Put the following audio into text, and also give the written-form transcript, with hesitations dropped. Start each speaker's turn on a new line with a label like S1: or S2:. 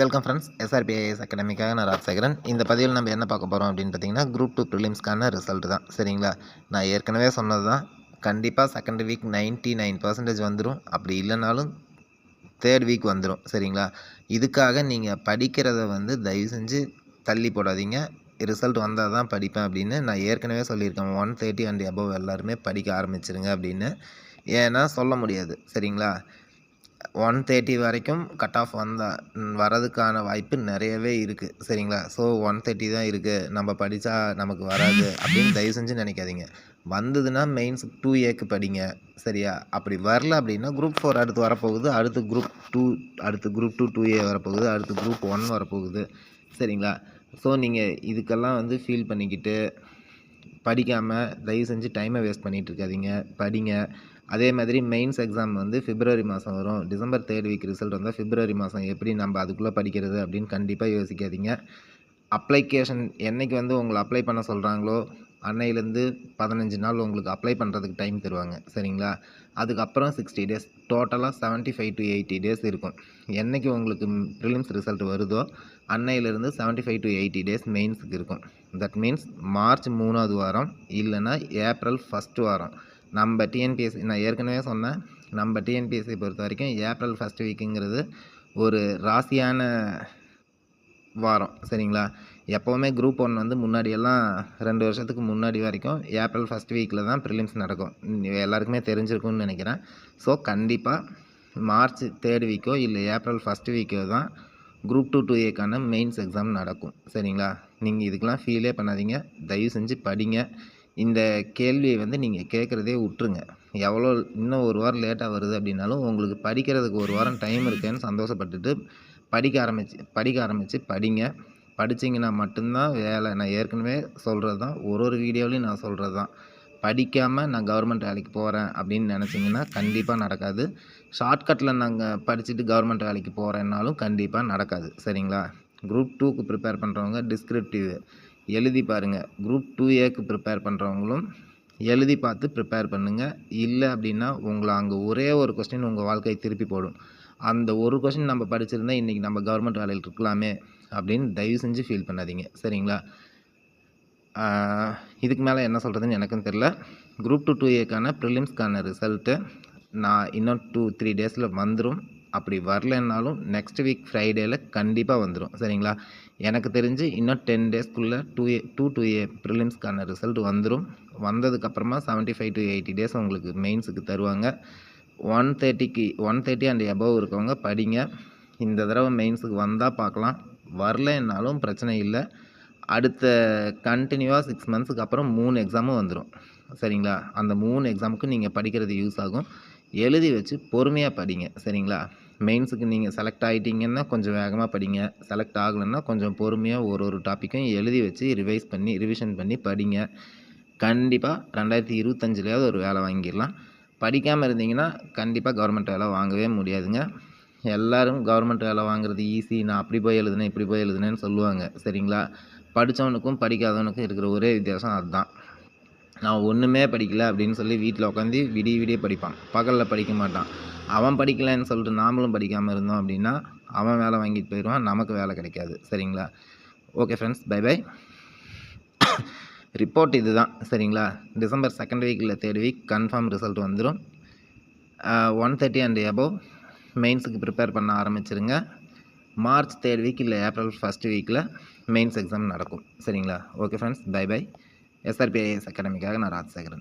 S1: Welcome friends. SRPIS அகாடமிக்காக நான் ராஜசேகரன். இந்த பதிவில் நம்ம என்ன பார்க்க போகிறோம் அப்படின்னு பார்த்தீங்கன்னா, குரூப் 2 ப்ரிலிம்ஸ்க்கான ரிசல்ட் தான். சரிங்களா? நான் ஏற்கனவே சொன்னது தான். கண்டிப்பாக செகண்ட் வீக் 99% வந்துடும். அப்படி இல்லைனாலும் தேர்ட் வீக் வந்துடும். சரிங்களா? இதுக்காக நீங்கள் படிக்கிறத தயவு செஞ்சு தள்ளி போடாதீங்க. ரிசல்ட் வந்தால் தான் படிப்பேன் அப்படின்னு நான் ஏற்கனவே சொல்லியிருக்கேன். 130 அண்ட் அபவ் எல்லாருமே படிக்க ஆரம்பிச்சிருங்க அப்படின்னு. ஏன்னா சொல்ல முடியாது. சரிங்களா? 130 வரைக்கும் கட் ஆஃப் வரதுக்கான வாய்ப்பு நிறையவே இருக்குது. சரிங்களா? ஸோ 130 தான் இருக்குது, நம்ம படித்தா நமக்கு வராது அப்படின்னு தயவு செஞ்சு நினைக்காதீங்க. வந்ததுன்னா மெயின்ஸ் 2ஏக்கு படிங்க. சரியா? அப்படி வரல அப்படின்னா குரூப் 4 அடுத்து வரப்போகுது, அடுத்து குரூப் 2, அடுத்து குரூப் 2 2ஏ வரப்போகுது, அடுத்து குரூப் 1 வரப்போகுது. சரிங்களா? ஸோ நீங்கள் இதுக்கெல்லாம் ஃபீல் பண்ணிக்கிட்டு படிக்காமல் தயவு செஞ்சு டைமை வேஸ்ட் பண்ணிகிட்டு இருக்காதீங்க. படிங்க. அதே மாதிரி மெயின்ஸ் எக்ஸாம் பிப்ரவரி மாதம் வரும். டிசம்பர் தேர்ட் வீக் ரிசல்ட் வந்தால் பிப்ரவரி மாதம் எப்படி நம்ம அதுக்குள்ளே படிக்கிறது அப்படின்னு கண்டிப்பாக யோசிக்காதீங்க. அப்ளிகேஷன் என்றைக்கு உங்களை அப்ளை பண்ண சொல்கிறாங்களோ அன்னையிலேருந்து 15 நாள் உங்களுக்கு அப்ளை பண்ணுறதுக்கு டைம் தருவாங்க. சரிங்களா? அதுக்கப்புறம் 60 டேஸ், டோட்டலாக 75 to 80 டேஸ் இருக்கும். என்றைக்கு உங்களுக்கு ப்ரிலிம்ஸ் ரிசல்ட் வருதோ அன்னையிலேருந்து 75 to 80 டேஸ் மெயின்ஸுக்கு இருக்கும். தட் மீன்ஸ் மார்ச் 3வது வாரம் இல்லைன்னா ஏப்ரல் 1st வாரம். நம்ம டிஎன்பிஎஸ்சி நான் ஏற்கனவே சொன்னேன், நம்ம டிஎன்பிஎஸ்சி பொறுத்த வரைக்கும் ஏப்ரல் 1st வீக்குங்கிறது ஒரு ராசியான வாரம். சரிங்களா? எப்போவுமே குரூப் 1 முன்னாடியெல்லாம் 2 வருஷத்துக்கு முன்னாடி வரைக்கும் ஏப்ரல் 1st வீக்கில் தான் ப்ரிலிம்ஸ் நடக்கும். எல்லாருக்குமே தெரிஞ்சிருக்கும்னு நினைக்கிறேன். ஸோ கண்டிப்பாக மார்ச் 3rd வீக்கோ இல்லை ஏப்ரல் 1st வீக்கோ தான் குரூப் 2 2ஏக்கான மெயின்ஸ் எக்ஸாம் நடக்கும். சரிங்களா? நீங்கள் இதுக்கெலாம் ஃபீலே பண்ணாதீங்க. தயவு செஞ்சு படிங்க. இந்த கேள்வியை நீங்கள் கேட்குறதே விட்டுருங்க. எவ்வளோ இன்னும் ஒரு வாரம் லேட்டாக வருது அப்படின்னாலும் உங்களுக்கு படிக்கிறதுக்கு ஒரு வாரம் டைம் இருக்கேன்னு சந்தோஷப்பட்டுட்டு படிக்க ஆரம்பித்து படிங்க. படிச்சிங்கன்னா மட்டும்தான் வேலை. நான் ஏற்கனவே சொல்கிறது தான், ஒரு வீடியோவிலையும் நான் சொல்கிறது தான். படிக்காமல் நான் கவர்மெண்ட் வேலைக்கு போகிறேன் அப்படின்னு நினச்சிங்கன்னா கண்டிப்பாக நடக்காது. ஷார்ட்கட்டில் நாங்கள் படிச்சுட்டு கவர்மெண்ட் வேலைக்கு போகிறேன்னாலும் கண்டிப்பாக நடக்காது. சரிங்களா? குரூப் 2க்கு ப்ரிப்பேர் பண்ணுறவங்க டிஸ்கிரிப்டிவ் எழுதி பாருங்கள். குரூப் 2ஏக்கு ப்ரிப்பேர் பண்ணுறவங்களும் எழுதி பார்த்து ப்ரிப்பேர் பண்ணுங்கள். இல்லை அப்படின்னா உங்களை அங்கே ஒரே ஒரு கொஸ்டின் உங்கள் வாழ்க்கையை திருப்பி போடும். அந்த ஒரு கொஸ்டின் நம்ம படிச்சிருந்தால் இன்றைக்கி நம்ம கவர்மெண்ட் வேலையில் இருக்கலாமே அப்படின்னு தயவு செஞ்சு ஃபீல் பண்ணாதீங்க. சரிங்களா? இதுக்கு மேலே என்ன சொல்கிறதுன்னு எனக்கும் தெரில. குரூப் 2 2ஏக்கான ப்ரிலிம்ஸ்க்கான ரிசல்ட்டு நான் இன்னும் 2-3 டேஸில் வந்துடும். அப்படி வரலன்னாலும் நெக்ஸ்ட் வீக் ஃப்ரைடேயில் கண்டிப்பாக வந்துடும். சரிங்களா? எனக்கு தெரிஞ்சு இன்னும் 10 டேஸ்க்குள்ளே 2A ப்ரிலிம்ஸ்க்கான ரிசல்ட் வந்துடும். வந்ததுக்கப்புறமா 75 to 80 டேஸ் உங்களுக்கு மெயின்ஸுக்கு தருவாங்க. 130 அண்ட் எபவ் இருக்கவங்க படிங்க. இந்த தடவை மெயின்ஸுக்கு வந்தால் பார்க்கலாம், வரலன்னாலும் பிரச்சனை இல்லை. அடுத்த கண்டினியூவாக 6 மந்த்ஸுக்கு அப்புறம் 3 எக்ஸாமும் வந்துடும். சரிங்களா? அந்த 3 எக்ஸாமுக்கும் நீங்கள் படிக்கிறது யூஸ் ஆகும். எழுதி வச்சு பொறுமையாக படிங்க. சரிங்களா? மெயின்ஸுக்கு நீங்கள் செலக்ட் ஆகிட்டீங்கன்னா கொஞ்சம் வேகமாக படிங்க. செலக்ட் ஆகலைன்னா கொஞ்சம் பொறுமையாக ஒரு டாப்பிக்கும் எழுதி வச்சு ரிவிஷன் பண்ணி படிங்க. கண்டிப்பாக 2025லையாவது ஒரு வேலை வாங்கிடலாம். படிக்காமல் இருந்தீங்கன்னா கண்டிப்பாக கவர்மெண்ட் வேலை வாங்கவே முடியாதுங்க. எல்லோரும் கவர்மெண்ட் வேலை வாங்குறது ஈஸி, நான் அப்படி போய் எழுதுனேன் இப்படி போய் எழுதுனேன்னு சொல்லுவாங்க. சரிங்களா? படித்தவனுக்கும் படிக்காதவனுக்கும் இருக்கிற ஒரே வித்தியாசம் அதுதான். நான் ஒன்றுமே படிக்கலை அப்படின்னு சொல்லி வீட்டில் உட்காந்து விடிய படிப்பான், பகலில் படிக்க மாட்டான். அவன் படிக்கலைன்னு சொல்லிட்டு நாமளும் படிக்காமல் இருந்தோம் அப்படின்னா அவன் வேலை வாங்கிட்டு போயிடுவான், நமக்கு வேலை கிடைக்காது. சரிங்களா? Okay friends, bye bye. Report இது தான். சரிங்களா? டிசம்பர் 2nd வீக் இல்லை 3rd வீக் கன்ஃபார்ம் ரிசல்ட் வந்துடும். 130 அண்ட் எபவ் மெயின்ஸுக்கு ப்ரிப்பேர் பண்ண ஆரம்பிச்சிருங்க. மார்ச் 3rd வீக் இல்லை ஏப்ரல் 1st வீக்கில் மெயின்ஸ் எக்ஸாம் நடக்கும். சரிங்களா? Okay friends, bye bye. SRPIS அகாடமிக்காக நான் ராஜசேகரன்.